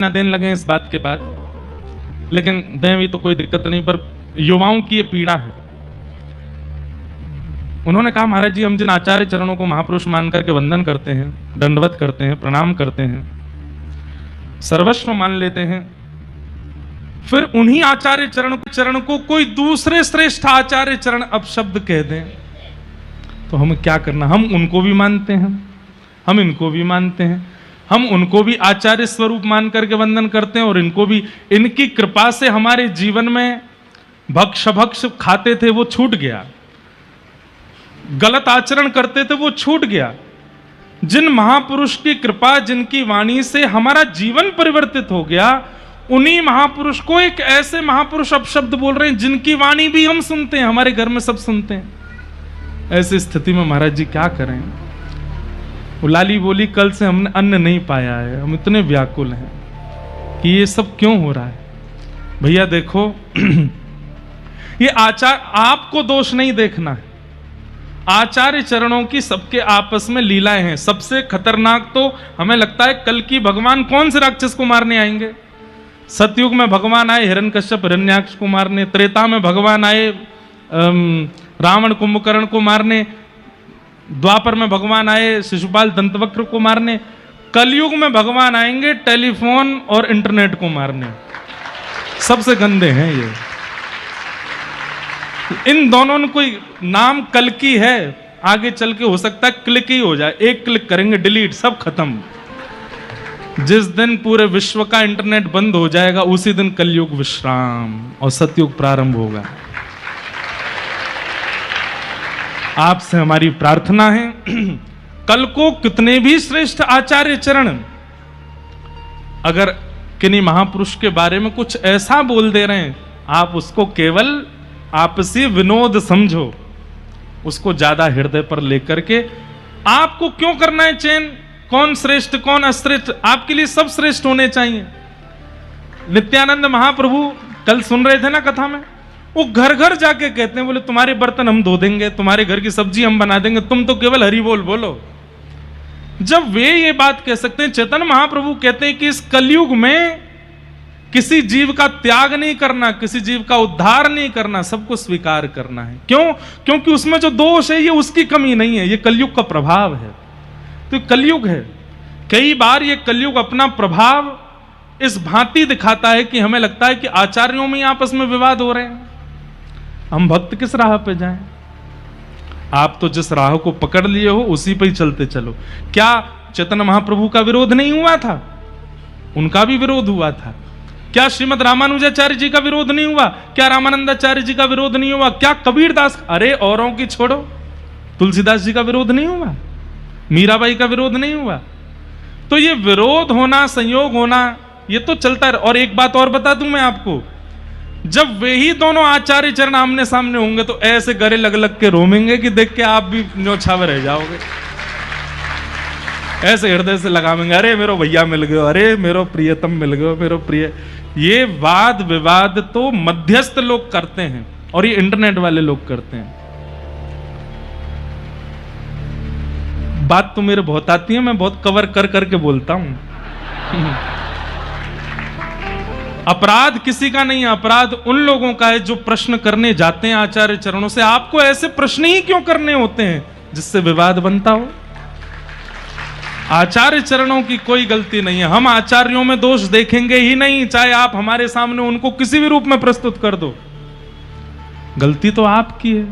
ना देने लगे इस बात के बाद, लेकिन दें भी तो कोई दिक्कत नहीं, पर युवाओं की ये पीड़ा है। उन्होंने कहा महाराज जी, हम जिन आचार्य चरणों को महापुरुष मान करके वंदन करते हैं, दंडवत करते हैं, प्रणाम करते हैं, सर्वस्व मान लेते हैं, फिर उन्हीं आचार्य चरण को कोई दूसरे श्रेष्ठ आचार्य चरण अपशब्द कह दें तो हमें क्या करना? हम उनको भी मानते हैं, हम इनको भी मानते हैं, हम उनको भी आचार्य स्वरूप मान करके वंदन करते हैं और इनको भी। इनकी कृपा से हमारे जीवन में भक्ष खाते थे वो छूट गया, गलत आचरण करते थे वो छूट गया। जिन महापुरुष की कृपा, जिनकी वाणी से हमारा जीवन परिवर्तित हो गया, उन्हीं महापुरुष को एक ऐसे महापुरुष अपशब्द बोल रहे हैं जिनकी वाणी भी हम सुनते हैं, हमारे घर में सब सुनते हैं। ऐसी स्थिति में महाराज जी क्या करें? लाली बोली, कल से हमने अन्न नहीं पाया है, हम इतने व्याकुल हैं कि ये सब क्यों हो रहा है। भैया देखो, ये आपको दोष नहीं देखना है, आचार्य चरणों की सबके आपस में लीलाएं हैं। सबसे खतरनाक तो हमें लगता है कल की भगवान कौन से राक्षस को मारने आएंगे। सतयुग में भगवान आए हिरण्यकश्यप हिरण्याक्ष को मारने, त्रेता में भगवान आए रावण कुंभकर्ण को मारने, द्वापर में भगवान आए शिशुपाल दंतवक्र को मारने, कलयुग में भगवान आएंगे टेलीफोन और इंटरनेट को मारने। सबसे गंदे हैं ये। इन दोनों ने कोई नाम कल की है, आगे चल के हो सकता है क्लिक ही हो जाए, एक क्लिक करेंगे डिलीट, सब खत्म। जिस दिन पूरे विश्व का इंटरनेट बंद हो जाएगा उसी दिन कलयुग विश्राम और सतयुग प्रारंभ होगा। आपसे हमारी प्रार्थना है, कल को कितने भी श्रेष्ठ आचार्य चरण अगर किन्हीं महापुरुष के बारे में कुछ ऐसा बोल दे रहे हैं, आप उसको केवल आपसी विनोद समझो, उसको ज्यादा हृदय पर लेकर के आपको क्यों करना है चयन, कौन श्रेष्ठ कौन अश्रेष्ठ? आपके लिए सब श्रेष्ठ होने चाहिए। नित्यानंद महाप्रभु कल सुन रहे थे ना कथा में, वो घर घर जाके कहते हैं, बोले तुम्हारे बर्तन हम धो देंगे, तुम्हारे घर की सब्जी हम बना देंगे, तुम तो केवल हरि बोल बोलो। जब वे ये बात कह सकते हैं, चैतन्य महाप्रभु कहते हैं कि इस कलयुग में किसी जीव का त्याग नहीं करना, किसी जीव का उद्धार नहीं करना, सबको स्वीकार करना है। क्यों? क्योंकि उसमें जो दोष है ये उसकी कमी नहीं है, ये कलयुग का प्रभाव है। तो कलयुग है, कई बार ये कलयुग अपना प्रभाव इस भांति दिखाता है कि हमें लगता है कि आचार्यों में आपस में विवाद हो रहे हैं, हम भक्त किस राह पे जाएं? आप तो जिस राह को पकड़ लिए हो उसी पे ही चलते चलो। क्या चैतन्य महाप्रभु का विरोध नहीं हुआ था? उनका भी विरोध हुआ था। क्या श्रीमद रामानुजाचार्य जी का विरोध नहीं हुआ? क्या रामानंदाचार्य जी का विरोध नहीं हुआ? क्या कबीरदास, अरे औरों की छोड़ो, तुलसीदास जी का विरोध नहीं हुआ? मीराबाई का विरोध नहीं हुआ? तो ये विरोध होना, संयोग होना, ये तो चलता है। और एक बात और बता दूं मैं आपको, जब वे ही दोनों आचार्य चरण आमने सामने होंगे तो ऐसे गले लग लग के रोमेंगे कि देख के आप भी न्योछावे रह जाओगे। ऐसे हृदय से लगावेंगे, अरे मेरो भैया मिल गयो, अरे मेरो प्रियतम मिल गयो, मेरो प्रिय। ये वाद विवाद तो मध्यस्थ लोग करते हैं और ये इंटरनेट वाले लोग करते हैं। बात तो मेरे बहुत आती है, मैं बहुत कवर कर करके बोलता हूं। अपराध किसी का नहीं है, अपराध उन लोगों का है जो प्रश्न करने जाते हैं आचार्य चरणों से। आपको ऐसे प्रश्न ही क्यों करने होते हैं जिससे विवाद बनता हो? आचार्य चरणों की कोई गलती नहीं है, हम आचार्यों में दोष देखेंगे ही नहीं, चाहे आप हमारे सामने उनको किसी भी रूप में प्रस्तुत कर दो। गलती तो आपकी है।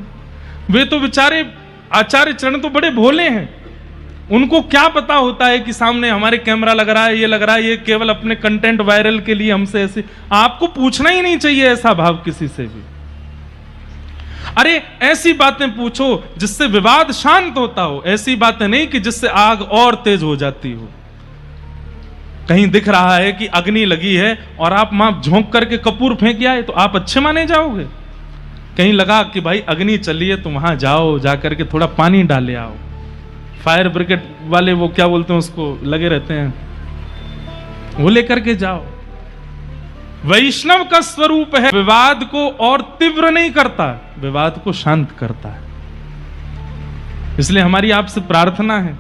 वे तो बेचारे आचार्य चरण तो बड़े भोले हैं, उनको क्या पता होता है कि सामने हमारे कैमरा लग रहा है, ये लग रहा है, ये केवल अपने कंटेंट वायरल के लिए हमसे ऐसे। आपको पूछना ही नहीं चाहिए ऐसा भाव किसी से भी। अरे ऐसी बातें पूछो जिससे विवाद शांत होता हो, ऐसी बातें नहीं कि जिससे आग और तेज हो जाती हो। कहीं दिख रहा है कि अग्नि लगी है और आप वहां झोंक करके कपूर फेंक आए तो आप अच्छे माने जाओगे? कहीं लगा कि भाई अग्नि चली है तो वहां जाओ, जाकर के थोड़ा पानी डाले आओ। फायर ब्रिगेड वाले वो क्या बोलते हैं उसको, लगे रहते हैं, वो लेकर के जाओ। वैष्णव का स्वरूप है विवाद को और तीव्र नहीं करता, विवाद को शांत करता है। इसलिए हमारी आपसे प्रार्थना है,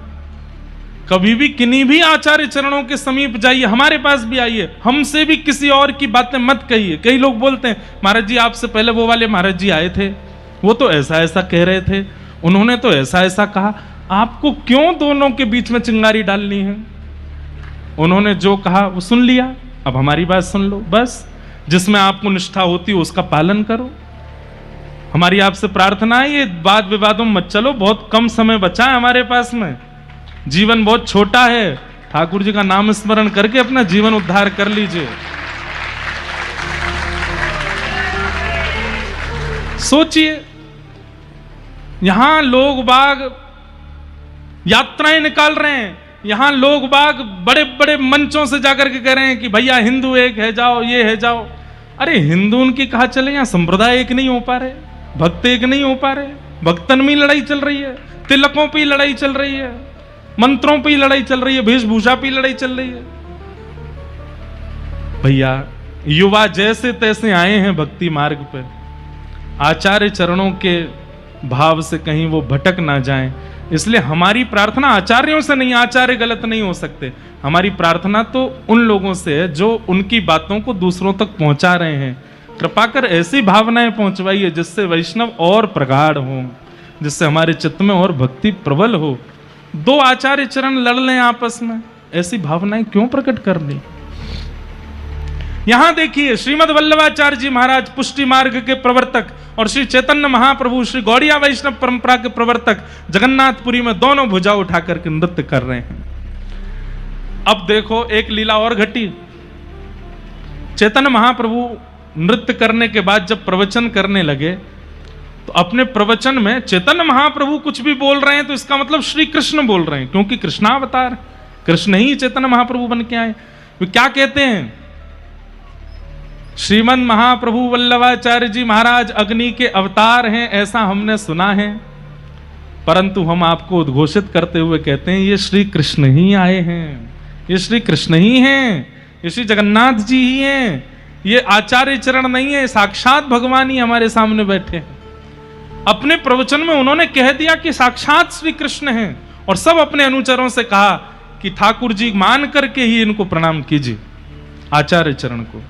कभी भी किन्हीं भी आचार्य चरणों के समीप जाइए, हमारे पास भी आइए, हमसे भी किसी और की बातें मत कहिए। कई लोग बोलते हैं महाराज जी आपसे पहले वो वाले महाराज जी आए थे, वो तो ऐसा ऐसा कह रहे थे, उन्होंने तो ऐसा ऐसा कहा। आपको क्यों दोनों के बीच में चिंगारी डालनी है? उन्होंने जो कहा वो सुन लिया, अब हमारी बात सुन लो बस। जिसमें आपको निष्ठा होती है उसका पालन करो। हमारी आपसे प्रार्थना है, ये वाद विवादों में मत चलो, बहुत कम समय बचा है हमारे पास में, जीवन बहुत छोटा है। ठाकुर जी का नाम स्मरण करके अपना जीवन उद्धार कर लीजिए। सोचिए, यहां लोग बाग यात्राएं निकाल रहे हैं, यहां लोग बाग बड़े बड़े मंचों से जाकर के कह रहे हैं कि भैया हिंदू एक है जाओ, ये है जाओ। अरे हिंदू उनकी कहा चले, यहां संप्रदाय एक नहीं हो पा रहे, भक्त एक नहीं हो पा रहे, भक्तन में लड़ाई चल रही है, तिलकों पे लड़ाई चल रही है, मंत्रों पे लड़ाई चल रही है, वेशभूषा पे लड़ाई चल रही है। भैया युवा जैसे तैसे आए हैं भक्ति मार्ग पे, आचार्य चरणों के भाव से कहीं वो भटक ना जाएं। इसलिए हमारी प्रार्थना आचार्यों से नहीं, आचार्य गलत नहीं हो सकते, हमारी प्रार्थना तो उन लोगों से है जो उनकी बातों को दूसरों तक पहुंचा रहे हैं। कृपा कर ऐसी भावनाएं पहुंचवाइए जिससे वैष्णव और प्रगाढ़ हो, जिससे हमारे चित्त में और भक्ति प्रबल हो। दो आचार्य चरण लड़ लें आपस में, ऐसी भावनाएं क्यों प्रकट करनी? यहां देखिए श्रीमद वल्लभाचार्य जी महाराज पुष्टि मार्ग के प्रवर्तक और श्री चैतन्य महाप्रभु श्री गौड़िया वैष्णव परंपरा के प्रवर्तक जगन्नाथपुरी में दोनों भुजा उठा करके नृत्य कर रहे हैं। अब देखो एक लीला और घटी। चैतन्य महाप्रभु नृत्य करने के बाद जब प्रवचन करने लगे तो अपने प्रवचन में चैतन्य महाप्रभु कुछ भी बोल रहे हैं तो इसका मतलब श्री कृष्ण बोल रहे हैं, क्योंकि कृष्णावतार कृष्ण ही चैतन्य महाप्रभु बन के आए। वे क्या कहते हैं? श्रीमद महाप्रभु वल्लभाचार्य जी महाराज अग्नि के अवतार हैं ऐसा हमने सुना है, परंतु हम आपको उद्घोषित करते हुए कहते हैं ये श्री कृष्ण ही आए हैं, ये श्री कृष्ण ही हैं, ये श्री जगन्नाथ जी ही हैं, ये आचार्य चरण नहीं है, साक्षात भगवान ही हमारे सामने बैठे हैं। अपने प्रवचन में उन्होंने कह दिया कि साक्षात श्री कृष्ण हैं, और सब अपने अनुचरों से कहा कि ठाकुर जी मान करके ही इनको प्रणाम कीजिए, आचार्य चरण को।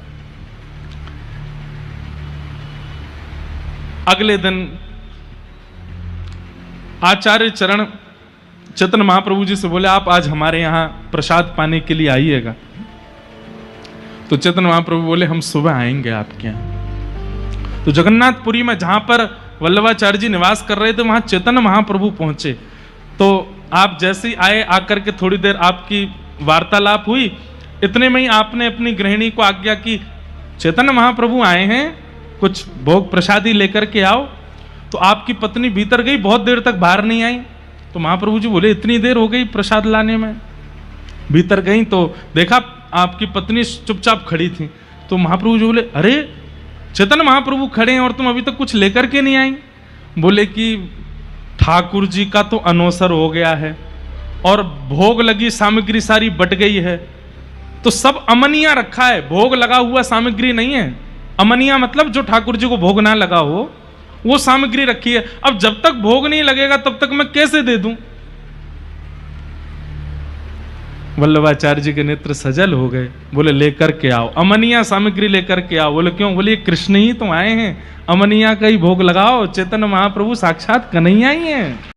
अगले दिन आचार्य चरण चैतन्य महाप्रभु जी से बोले आप आज हमारे यहां प्रसाद पाने के लिए आइएगा। तो चैतन्य महाप्रभु बोले हम सुबह आएंगे आपके यहां। तो जगन्नाथपुरी में जहां पर वल्लभाचार्य जी निवास कर रहे थे वहां चैतन्य महाप्रभु पहुंचे। तो आप जैसे ही आए, आकर के थोड़ी देर आपकी वार्तालाप हुई, इतने में ही आपने अपनी गृहिणी को आज्ञा की चैतन्य महाप्रभु आए हैं, कुछ भोग प्रसादी लेकर के आओ। तो आपकी पत्नी भीतर गई, बहुत देर तक बाहर नहीं आई। तो महाप्रभु जी बोले इतनी देर हो गई प्रसाद लाने में? भीतर गई तो देखा आपकी पत्नी चुपचाप खड़ी थी। तो महाप्रभु जी बोले अरे चैतन्य महाप्रभु खड़े हैं और तुम अभी तक कुछ लेकर के नहीं आई? बोले कि ठाकुर जी का तो अनवसर हो गया है और भोग लगी सामग्री सारी बट गई है, तो सब अमनिया रखा है, भोग लगा हुआ सामग्री नहीं है। अमनिया मतलब जो ठाकुर जी को भोग ना लगा हो वो सामग्री रखी है। अब जब तक भोग नहीं लगेगा तब तक मैं कैसे दे दूं? वल्लभाचार्य जी के नेत्र सजल हो गए। बोले लेकर के आओ, अमनिया सामग्री लेकर के आओ। बोले क्यों? बोले कृष्ण ही तो आए हैं, अमनिया का ही भोग लगाओ, चैतन्य महाप्रभु साक्षात कन्हैया ही हैं।